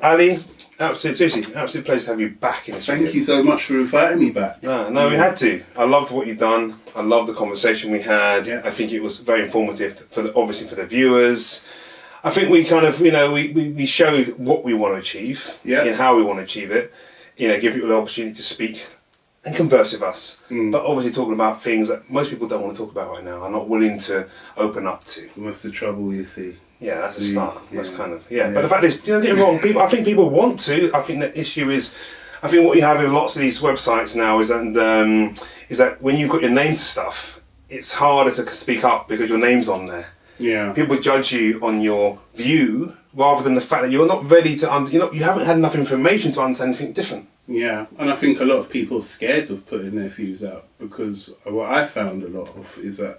Ali, seriously, absolute pleasure to have you back in the studio. Thank you so much for inviting me back. No, we had to. I loved what you've done. I loved the conversation we had. Yeah. I think it was very informative obviously for the viewers. I think we kind of, we showed what we want to achieve and how we want to achieve it. Give people the opportunity to speak and converse with us. But obviously talking about things that most people don't want to talk about right now, are not willing to open up to. What's the trouble, you see? Yeah, that's a start. That's kind of, But the fact is, don't get me wrong, I think people want to. I think the issue is, I think what you have with lots of these websites now is that when you've got your name to stuff, it's harder to speak up because your name's on there. Yeah. People judge you on your view rather than the fact that you're not ready to, you haven't had enough information to understand anything different. Yeah, and I think a lot of people are scared of putting their views out because what I found a lot of is that,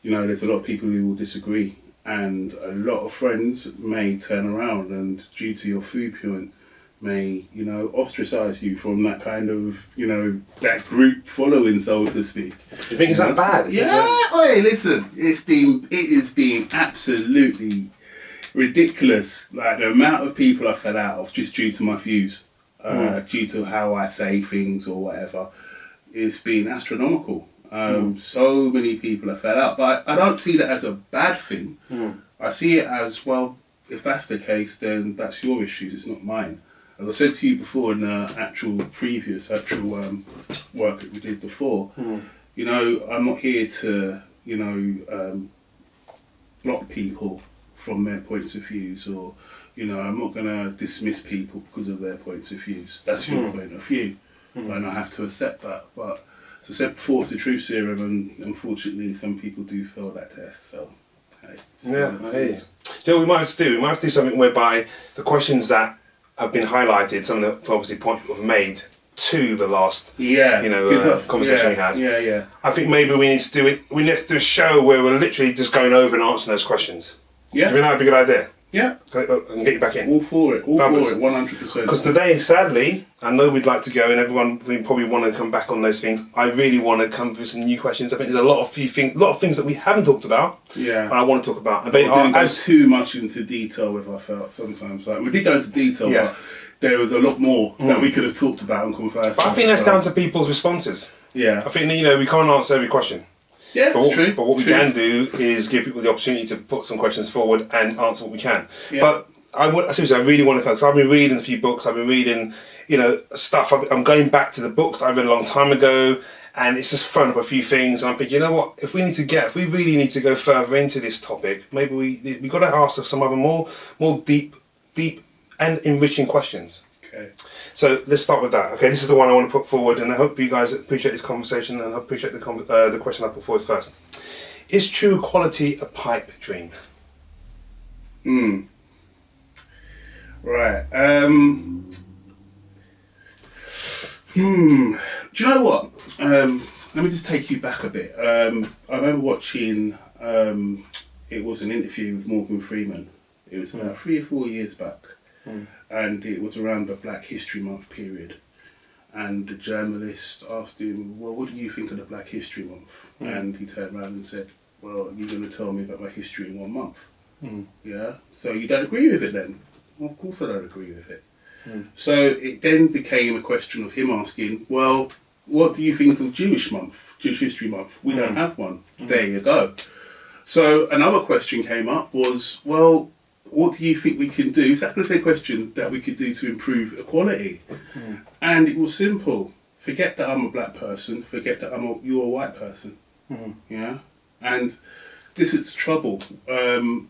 there's a lot of people who will disagree, and a lot of friends may turn around and, due to your viewpoint, may, ostracize you from that kind of, that group following, so to speak. You think it's that bad? Yeah, hey, listen, it has been absolutely ridiculous, like the amount of people I fell out of just due to my views, due to how I say things or whatever. It's been astronomical. So many people have fell out, but I don't see that as a bad thing. I see it as, well, if that's the case, then that's your issues, it's not mine. As I said to you before in the previous work that we did before, I'm not here to, block people from their points of views, or, I'm not going to dismiss people because of their points of views. That's your point of view, and I have to accept that. But as I said before, it's the truth serum, and unfortunately some people do fail that test, so hey. We might have to do something whereby the questions that have been highlighted, some of the obviously points we've made to the last conversation we had. Yeah. I think maybe we need to do it. We need to do a show where we're literally just going over and answering those questions. Yeah. Do you think that'd be a good idea? Yeah. I can get you back in. All for it, 100%. Because today, sadly, I know we'd like to go, and everyone we probably want to come back on those things. I really want to come with some new questions. I think there's a lot of things that we haven't talked about. Yeah. But I want to talk about. And they didn't go too much into detail with. I felt sometimes like we did go into detail, but there was a lot more that we could have talked about and conversed. But I think that's down to people's responses. Yeah. I think we can't answer every question. Yeah, it's true. But what we can do is give people the opportunity to put some questions forward and answer what we can. Yeah. But I really want to, because I've been reading a few books. I've been reading, stuff. I'm going back to the books that I read a long time ago, and it's just thrown up a few things. And I'm thinking, you know what? If we really need to go further into this topic, maybe we got to ask some other more deep and enriching questions. Okay. So let's start with that. Okay, this is the one I want to put forward, and I hope you guys appreciate this conversation, and I appreciate the question I put forward first. Is true equality a pipe dream? Right. Do you know what? Let me just take you back a bit. I remember watching. It was an interview with Morgan Freeman. It was about 3 or 4 years back. And it was around the Black History Month period. And the journalist asked him, well, what do you think of the Black History Month? And he turned around and said, well, you're going to tell me about my history in 1 month. Yeah? So you don't agree with it then? Well, of course I don't agree with it. So it then became a question of him asking, well, what do you think of Jewish History Month? We don't have one. There you go. So another question came up was, well, what do you think we can do? Exactly the same question that we could do to improve equality. And it was simple. Forget that I'm a black person. Forget that you're a white person. Yeah? And this is trouble. The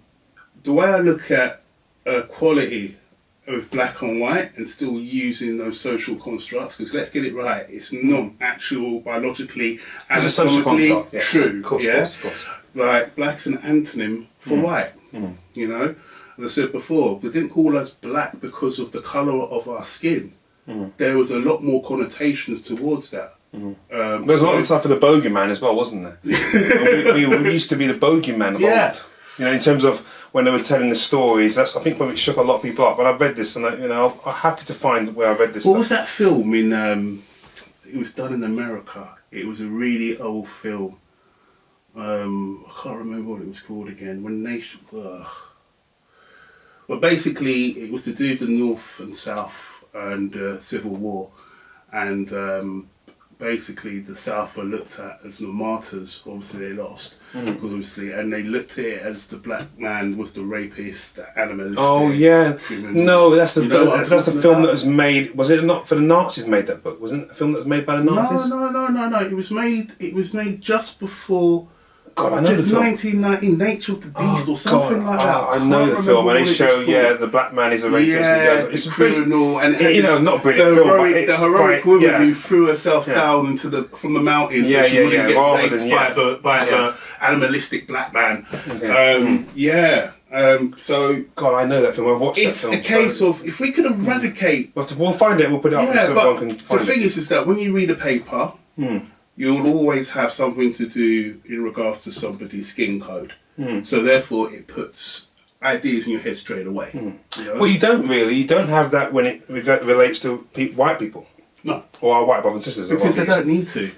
way I look at equality of black and white and still using those social constructs, because let's get it right, it's not actual biologically anatomically true. Of course. Like black's an antonym for white. As I said before, they didn't call us black because of the colour of our skin. There was a lot more connotations towards that. There's a lot of stuff for the bogeyman as well, wasn't there? we used to be the bogeyman of old. In terms of when they were telling the stories, I think it shook a lot of people up. When I read this, and I'm happy to find where I read this. What was that film in? It was done in America. It was a really old film. I can't remember what it was called again. But basically, it was to do with the North and South and Civil War, and basically the South were looked at as the martyrs. Obviously, they lost, obviously, and they looked at it as the black man was the rapist, the animalistic. Oh yeah, no, that's the that's the film about? that was made. Was it not for the Nazis? Made that book? Wasn't it a film that was made by the Nazis? No. It was made just before. God, I know the film. 1990, Nature of the Beast or something like that. I know the film, and they show the black man is a rapist. Yeah, it's criminal, and not a brilliant film, but it's the heroic woman who threw herself down from the mountains. Yeah, so she wouldn't get rather raped than by the animalistic black man. So God, I know that film. I've watched that film. It's a case of if we could eradicate. We'll find it. We'll put it up so everyone can find it. The thing is that when you read a paper. You'll always have something to do in regards to somebody's skin code. So therefore it puts ideas in your head straight away. You know? Well, you don't really. You don't have that when it relates to white people. No. Or our white brothers and sisters. Because they don't need to.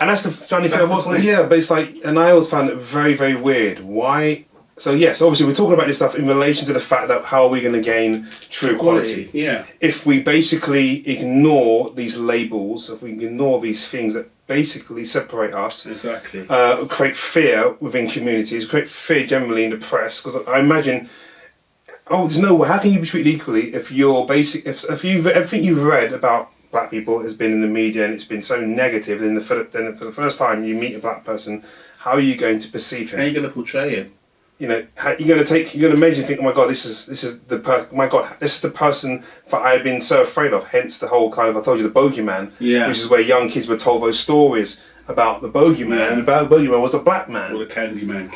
And that's the funny thing. But it's like, and I always found it very, very weird. Why? So yes, obviously we're talking about this stuff in relation to the fact that how are we going to gain true equality? Yeah. If we basically ignore these labels, if we ignore these things that basically separate us, exactly, create fear within communities, create fear generally in the press. Because I imagine, there's no way. How can you be treated equally if you're if you've everything you've read about black people has been in the media and it's been so negative? Then for the first time you meet a black person, how are you going to perceive him? How are you going to portray him? You know, you're going to imagine, think, oh my God, this is the person that I've been so afraid of. Hence the whole kind of, I told you, the bogeyman, which is where young kids were told those stories about the bogeyman, and the bogeyman was a black man, or the Candyman.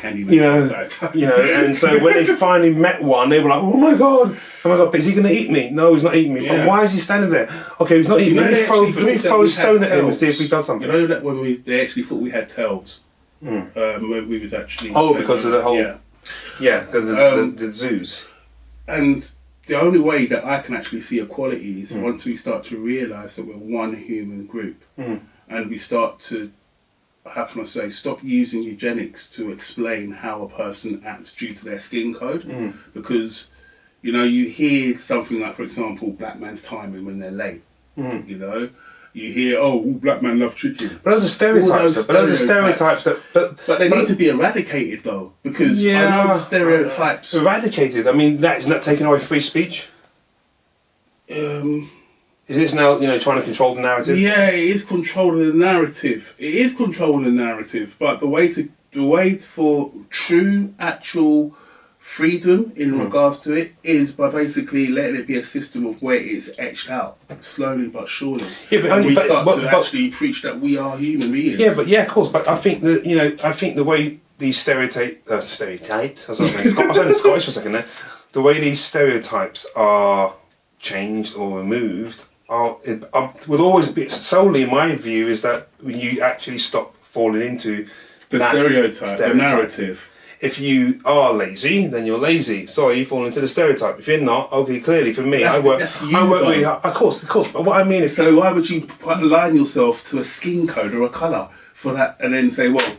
You know, and so when they finally met one, they were like, oh my God, but is he going to eat me? No, he's not eating me. But why is he standing there? Okay, he's not eating me. Let me throw a stone at him and see if he does something. You know that when they actually thought we had tails, when we was actually because of the whole. Yeah, because the zoos. And the only way that I can actually see equality is once we start to realise that we're one human group, and we start to, how can I say, stop using eugenics to explain how a person acts due to their skin code, because, you know, you hear something like, for example, black man's timing when they're late, you know. You hear, all black men love chicken. But those are stereotypes. But they need to be eradicated, though, because I know stereotypes. Eradicated. I mean, isn't that taking away free speech? Is this now, trying to control the narrative? Yeah, it is controlling the narrative. But the way for true, actual freedom in regards to it is by basically letting it be a system of where it's etched out slowly but surely. Yeah, but we start to actually preach that we are human beings. Yeah, of course. But I think that I think the way these stereotypes. I was saying Scottish for a second there. The way these stereotypes are changed or removed would always be solely, in my view, is that when you actually stop falling into the stereotype, the narrative. If you are lazy, then you're lazy. Sorry, you fall into the stereotype. If you're not, okay, clearly for me, I work really hard. Of course. But what I mean is, so why would you align yourself to a skin code or a colour for that, and then say, well,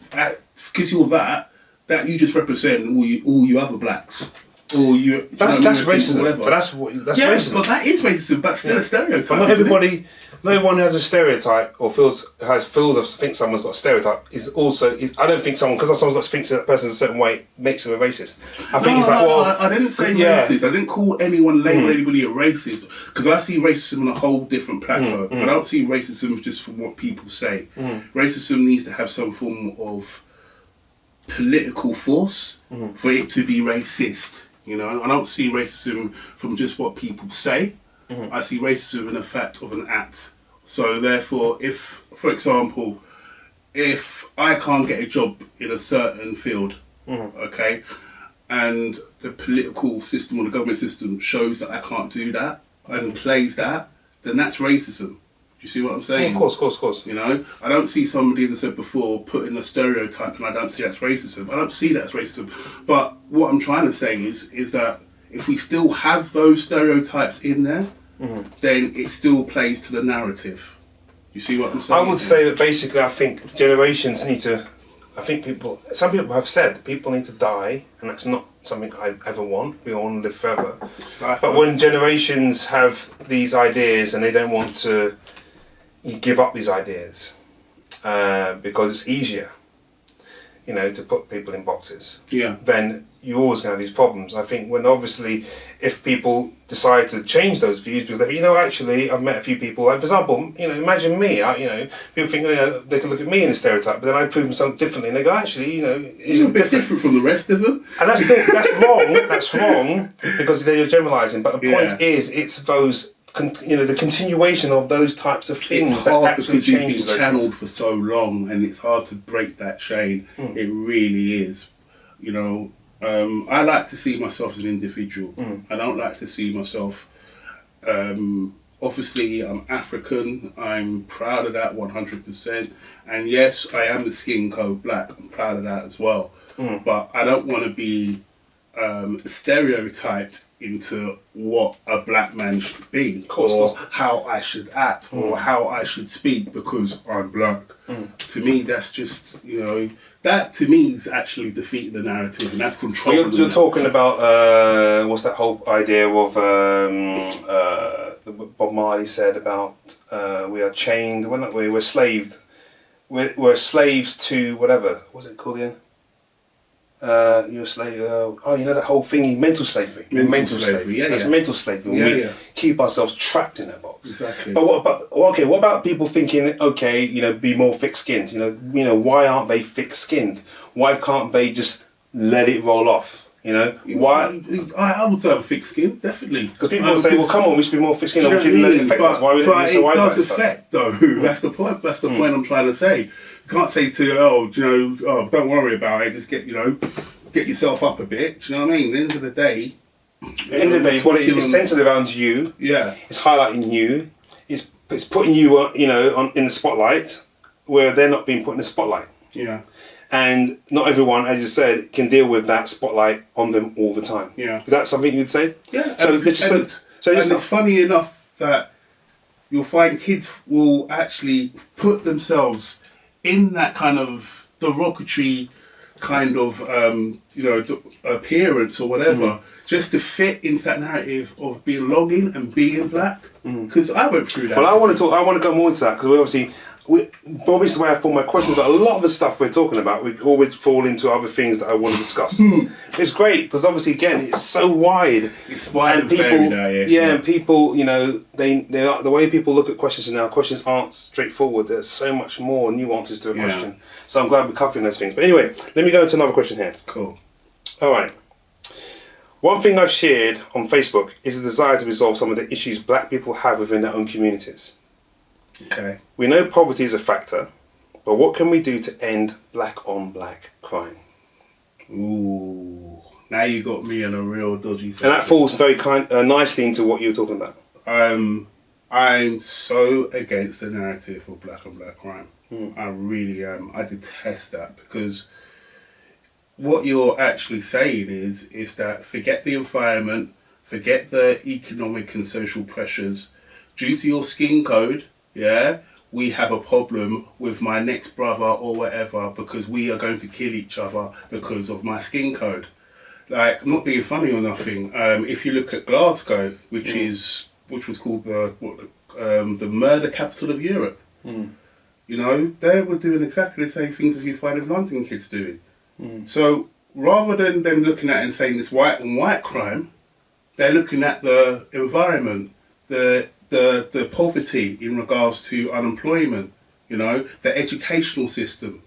because you're that you just represent all you other blacks. That's racism. But that's racism. But that is racism. But still a stereotype. But not everyone who has a stereotype or thinks someone's got a stereotype is also. I don't think because someone's thinks that person's a certain way makes them a racist. I think I didn't say racist. I didn't call label anybody a racist, because I see racism on a whole different plateau. I don't see racism just from what people say. Racism needs to have some form of political force for it to be racist. You know, I don't see racism from just what people say. I see racism in the fact of an act. So therefore, if, for example, if I can't get a job in a certain field, okay, and the political system or the government system shows that I can't do that and plays that, then that's racism. You see what I'm saying? Yeah, of course. You know, I don't see somebody, as I said before, putting a stereotype, and I don't see that's racism. I don't see that as racism. But what I'm trying to say is that if we still have those stereotypes in there, then it still plays to the narrative. You see what I'm saying? I would say that basically, I think generations need to I think some people have said people need to die, and that's not something I ever want. We all want to live forever. But when generations have these ideas and they don't want to give up these ideas because it's easier, to put people in boxes, then you're always going to have these problems. I think when obviously if people decide to change those views because they think, actually I've met a few people, like for example, imagine me, people think, they can look at me in a stereotype, but then I prove them something differently and they go, actually, he's a bit different from the rest of them. And that's wrong, that's wrong, because then you're generalising, but the point is, it's those, the continuation of those types of things. It's hard that actually because you've been those channeled things. for so long, and it's hard to break that chain. It really is. I like to see myself as an individual. I don't like to see myself. Obviously, I'm African. I'm proud of that 100%. And yes, I am the skin code black. I'm proud of that as well. But I don't want to be stereotyped into what a black man should be, or how I should act, or how I should speak because I'm black. To me, that's just that to me is actually defeating the narrative, and that's controlling. You're talking about what's that whole idea of Bob Marley said about we are chained. We're slaved. We're slaves to whatever. What's it called again? You're a slave. That whole thingy, mental slavery. Mental slavery. Yeah, that's mental slavery. We keep ourselves trapped in that box. Exactly. But what about people thinking, be more thick-skinned? Why aren't they thick-skinned? Why can't they just let it roll off? Why? I would say I'm thick-skinned, definitely. Because people will say, well, come on, we should be more thick-skinned. We should let it affect us. Why we but so it does affect, though. That's the point. That's the point I'm trying to say. You can't say don't worry about it. Just get yourself up a bit. Do you know what I mean? At the end of the day, it's centered around you. Yeah. It's highlighting you. It's putting you in the spotlight where they're not being put in the spotlight. Yeah. And not everyone, as you said, can deal with that spotlight on them all the time. Yeah. Is that something you'd say? Yeah. So it's funny enough that you'll find kids will actually put themselves in that kind of derogatory kind of appearance or whatever, just to fit into that narrative of belonging and being black. Because I went through that. Well, I want to go more into that because obviously the way I form my questions, but a lot of the stuff we're talking about, we always fall into other things that I want to discuss. It's great because obviously, again, it's so wide. It's wide and people, varied now, and people, they are, the way people look at questions now. Questions aren't straightforward. There's so much more nuances to a question. So I'm glad we're covering those things. But anyway, let me go into another question here. Cool. All right. One thing I've shared on Facebook is the desire to resolve some of the issues black people have within their own communities. Okay. We know poverty is a factor, but what can we do to end black on black crime? Ooh, now you got me in a real dodgy thing. And that falls very nicely into what you were talking about. I'm so against the narrative of black on black crime. I really am. I detest that because what you're actually saying is that forget the environment, forget the economic and social pressures. Due to your skin code, we have a problem with my next brother or whatever because we are going to kill each other because of my skin code. Like, I'm not being funny or nothing. If you look at Glasgow, which was called the murder capital of Europe, they were doing exactly the same things as you find in London kids doing. So rather than them looking at it and saying it's white and white crime, they're looking at the environment, the poverty in regards to unemployment, the educational system.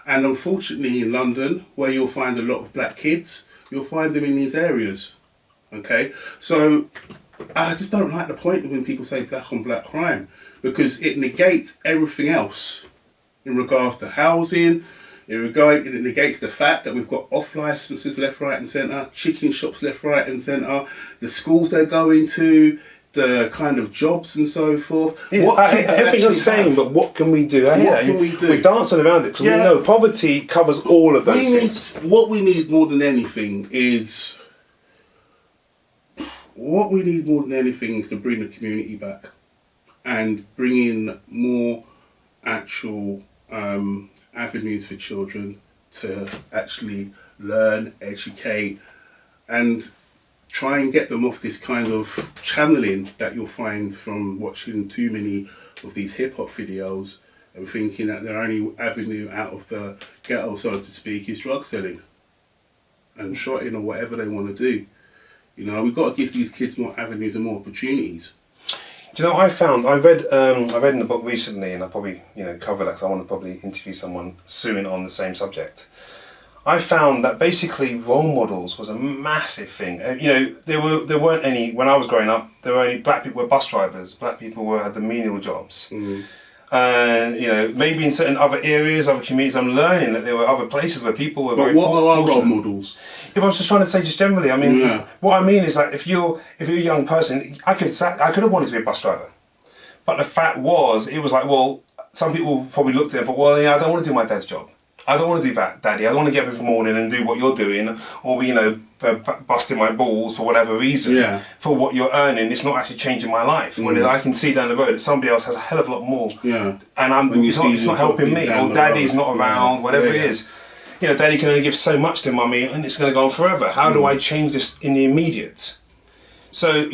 And unfortunately in London, where you'll find a lot of black kids, you'll find them in these areas. Okay? So I just don't like the point of when people say black on black crime, because it negates everything else in regards to housing. It negates the fact that we've got off licenses left, right and centre, chicken shops left, right and centre, the schools they're going to, the kind of jobs and so forth. Everything's the same, but what can we do? What can we do? We're dancing around it because we know poverty covers all of those things. What we need more than anything is to bring the community back and bring in more actual avenues for children to actually learn, educate, and try and get them off this kind of channeling that you'll find from watching too many of these hip-hop videos and thinking that their only avenue out of the ghetto, so to speak, is drug selling and shotting or whatever they want to do. You know, we've got to give these kids more avenues and more opportunities. Do you know what I read in the book recently, and I probably cover that because I want to probably interview someone soon on the same subject. I found that basically role models was a massive thing. There weren't any when I was growing up. There were only black people were bus drivers. Black people had the menial jobs. And maybe in certain other areas, other communities, I'm learning that there were other places where people were. But what are our role models? Yeah, but I was just trying to say, just generally. I mean, what I mean is like if you're a young person, I could have wanted to be a bus driver, but the fact was, it was like, well, some people probably looked at it and thought, well, I don't want to do my dad's job. I don't want to do that, Daddy. I don't want to get up every morning and do what you're doing, or be, busting my balls for whatever reason. Yeah. For what you're earning, it's not actually changing my life. When I can see down the road that somebody else has a hell of a lot more. Yeah. And it's not helping me. Or Daddy's not around, whatever it is. Daddy can only give so much to Mummy, and it's going to go on forever. How do I change this in the immediate? So,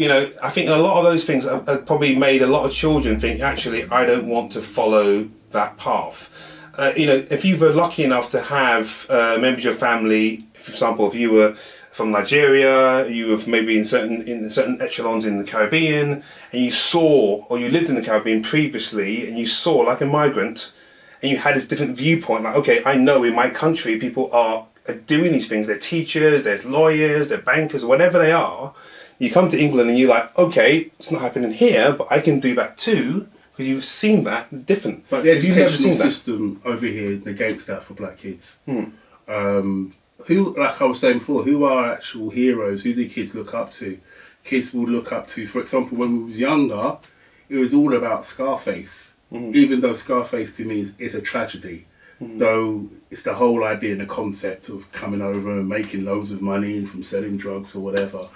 I think a lot of those things have probably made a lot of children think, actually, I don't want to follow that path. If you were lucky enough to have members of your family, for example, if you were from Nigeria, you were maybe in certain echelons in the Caribbean, and you saw, or you lived in the Caribbean previously, and you saw like a migrant, and you had this different viewpoint, like, okay, I know in my country people are doing these things. They're teachers, they're lawyers, they're bankers, whatever they are. You come to England and you're like, okay, it's not happening here, but I can do that too. Because you've seen that different. But the educational system over here negates that for black kids. Who, like I was saying before, who are actual heroes? Who do kids look up to? Kids will look up to, for example, when we was younger, it was all about Scarface. Even though Scarface to me is a tragedy. Though it's the whole idea and the concept of coming over and making loads of money from selling drugs or whatever.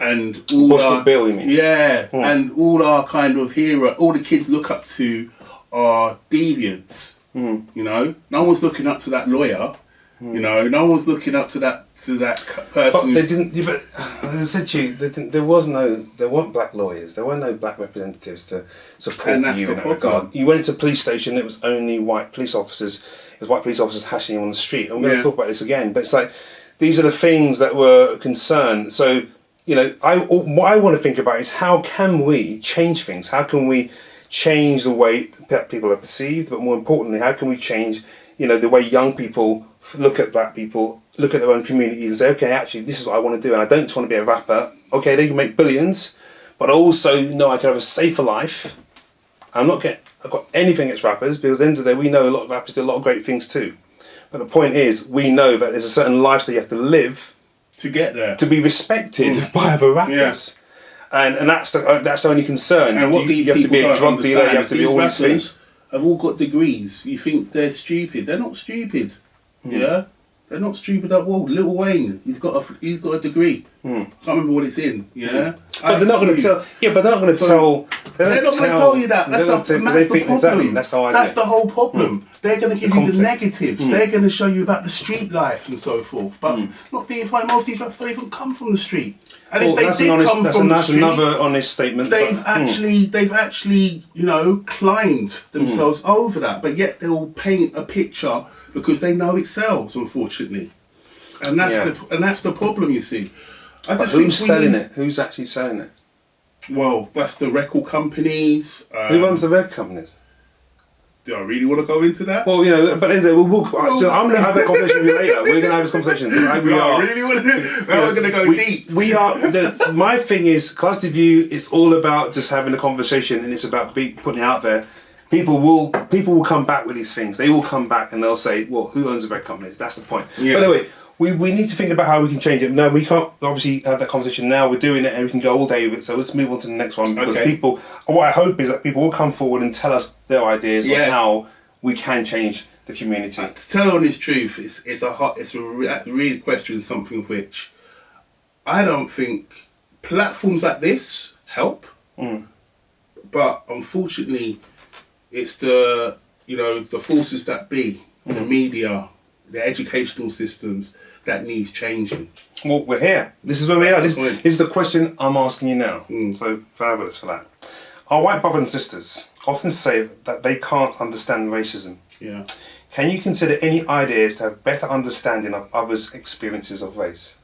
And all our, bill, you mean? Yeah, and all our kind of hero, all the kids look up to are deviants. No one's looking up to that lawyer. No one's looking up to that person. But they didn't. But as I said to you, there weren't black lawyers. There weren't no black representatives to support you in that regard. You went to a police station. It was only white police officers. It was white police officers hashing you on the street. And we're going to talk about this again. But it's like these are the things that were a concern. So. What I want to think about is how can we change things? How can we change the way that people are perceived? But more importantly, how can we change, the way young people look at black people, look at their own communities and say, okay, actually, this is what I want to do. And I don't just want to be a rapper. Okay, they can make billions, but I also know I can have a safer life. I've got anything against rappers because at the end of the day, we know a lot of rappers do a lot of great things too. But the point is, we know that there's a certain lifestyle you have to live to get there, to be respected by other rappers, and that's the only concern. And what you have to be a drug dealer, you have to be all these things. Have all got degrees. You think they're stupid? They're not stupid. Yeah, they're not stupid at all. Lil Wayne, he's got a degree. Can't remember what it's in. Yeah, but they're not going to tell. Yeah, but they're not going to tell. They're not going to tell you that. That's the problem. Exactly, that's the idea. That's the whole problem. They're going to give you the negatives. They're going to show you about the street life and so forth. But not being funny, most of these rappers don't even come from the street. And if they did come from the street, that's another honest statement. They've actually, climbed themselves over that. But yet they'll paint a picture because they know it sells, unfortunately. And that's the problem, you see. Who's selling it? Who's actually selling it? Well, that's the record companies. Who runs the record companies? Do I really want to go into that? Well, but anyway, I'm going to have that conversation with you later. We're going to have this conversation. Really want to? We're going to go deep. We are. My thing is, Class to View. It's all about just having a conversation, and it's about putting it out there. People will come back with these things. They will come back and they'll say, "Well, who owns the record companies?" That's the point. Yeah. But anyway. We need to think about how we can change it. No, we can't obviously have that conversation now. We're doing it and we can go all day with it. So let's move on to the next one. Because what I hope is that people will come forward and tell us their ideas on how we can change the community. To tell honest truth, it's a real question, something which I don't think platforms like this help. But unfortunately, it's the the forces that be, the media, the educational systems that needs changing. Well, we're here. This is where we are. This point. is the question I'm asking you now. So fabulous for that. Our white brothers and sisters often say that they can't understand racism. Yeah. Can you consider any ideas to have better understanding of others' experiences of race?